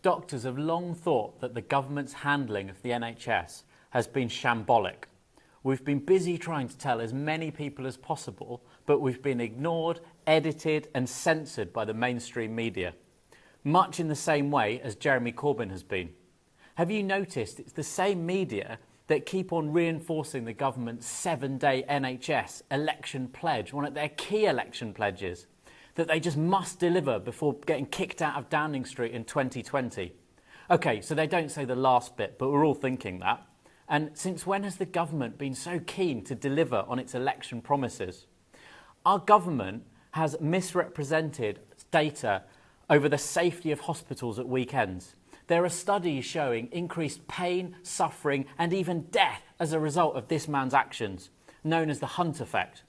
Doctors have long thought that the government's handling of the NHS has been shambolic. We've been busy trying to tell as many people as possible, but we've been ignored, edited and censored by the mainstream media, much in the same way as Jeremy Corbyn has been. Have you noticed it's the same media that keep on reinforcing the government's 7-day NHS election pledge, one of their key election pledges, that they just must deliver before getting kicked out of Downing Street in 2020? Okay, so they don't say the last bit, but we're all thinking that. And since when has the government been so keen to deliver on its election promises? Our government has misrepresented data over the safety of hospitals at weekends. There are studies showing increased pain, suffering and even death as a result of this man's actions, known as the Hunt effect.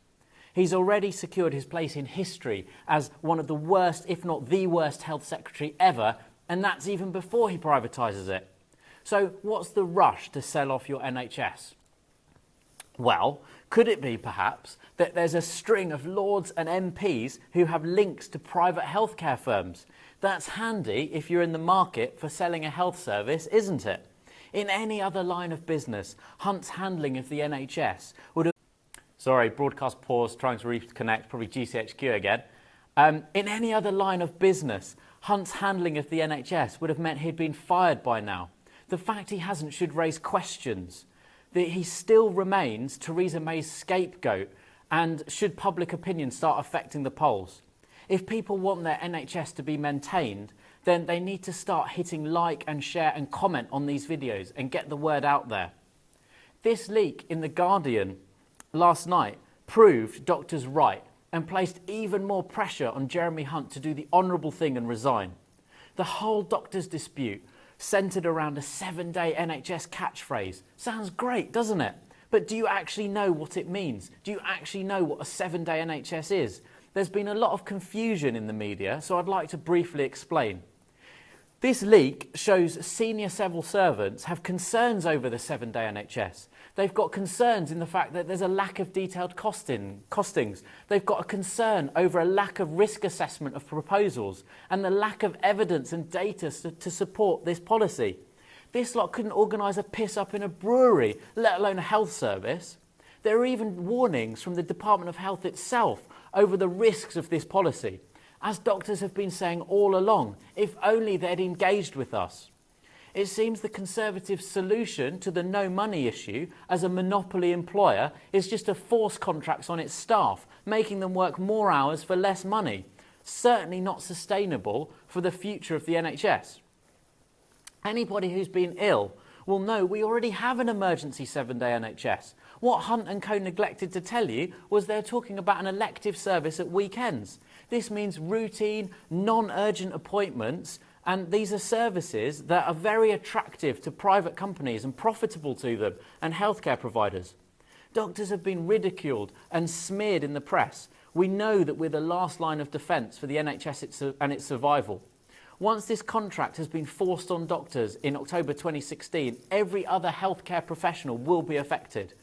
He's already secured his place in history as one of the worst, if not the worst, health secretary ever, and that's even before he privatises it. So what's the rush to sell off your NHS? Well, could it be perhaps that there's a string of lords and MPs who have links to private healthcare firms? That's handy if you're in the market for selling a health service, isn't it? In any other line of business, Hunt's handling of the NHS would have... Sorry, broadcast pause, trying to reconnect, probably GCHQ again. In any other line of business, Hunt's handling of the NHS would have meant he'd been fired by now. The fact he hasn't should raise questions. That he still remains Theresa May's scapegoat, and should public opinion start affecting the polls. If people want their NHS to be maintained, then they need to start hitting like and share and comment on these videos and get the word out there. This leak in The Guardian last night proved doctors right and placed even more pressure on Jeremy Hunt to do the honourable thing and resign. The whole doctors' dispute centred around a 7-day NHS catchphrase. Sounds great, doesn't it? But do you actually know what it means? Do you actually know what a 7-day NHS is? There's been a lot of confusion in the media, so I'd like to briefly explain. This leak shows senior civil servants have concerns over the 7-day NHS. They've got concerns in the fact that there's a lack of detailed costings. They've got a concern over a lack of risk assessment of proposals and the lack of evidence and data to support this policy. This lot couldn't organise a piss-up in a brewery, let alone a health service. There are even warnings from the Department of Health itself over the risks of this policy. As doctors have been saying all along, if only they'd engaged with us. It seems the Conservative solution to the no money issue as a monopoly employer is just to force contracts on its staff, making them work more hours for less money. Certainly not sustainable for the future of the NHS. Anybody who's been ill will know we already have an emergency 7-day NHS. What Hunt and Co neglected to tell you was they're talking about an elective service at weekends. This means routine, non-urgent appointments, and these are services that are very attractive to private companies and profitable to them and healthcare providers. Doctors have been ridiculed and smeared in the press. We know that we're the last line of defence for the NHS and its survival. Once this contract has been forced on doctors in October 2016, every other healthcare professional will be affected.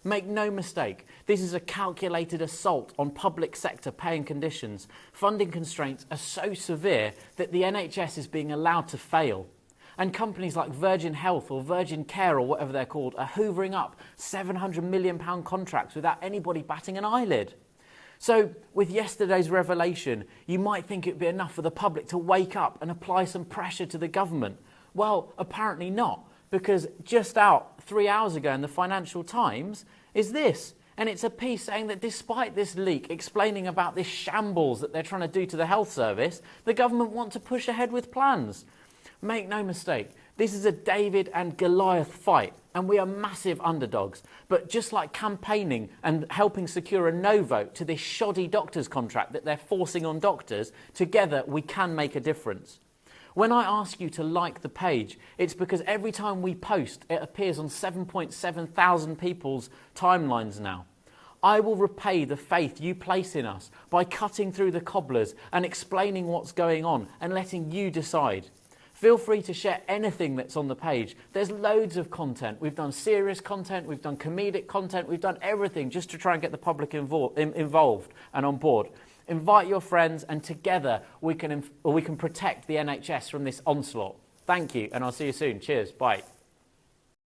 Make no mistake, this is a calculated assault on public sector pay and conditions. Funding constraints are so severe that the NHS is being allowed to fail. And companies like Virgin Health or Virgin Care or whatever they're called are hoovering up £700 million contracts without anybody batting an eyelid. So with yesterday's revelation, you might think it'd be enough for the public to wake up and apply some pressure to the government. Well, apparently not, because just out 3 hours ago in the Financial Times is this. And it's a piece saying that despite this leak explaining about this shambles that they're trying to do to the health service, the government want to push ahead with plans. Make no mistake, this is a David and Goliath fight, and we are massive underdogs. But just like campaigning and helping secure a no vote to this shoddy doctors contract that they're forcing on doctors, together we can make a difference. When I ask you to like the page, it's because every time we post, it appears on 7.7 thousand people's timelines now. I will repay the faith you place in us by cutting through the cobblers and explaining what's going on and letting you decide. Feel free to share anything that's on the page. There's loads of content. We've done serious content, we've done comedic content, we've done everything just to try and get the public involved and on board. Invite your friends, and together we can protect the NHS from this onslaught. Thank you, and I'll see you soon. Cheers. Bye.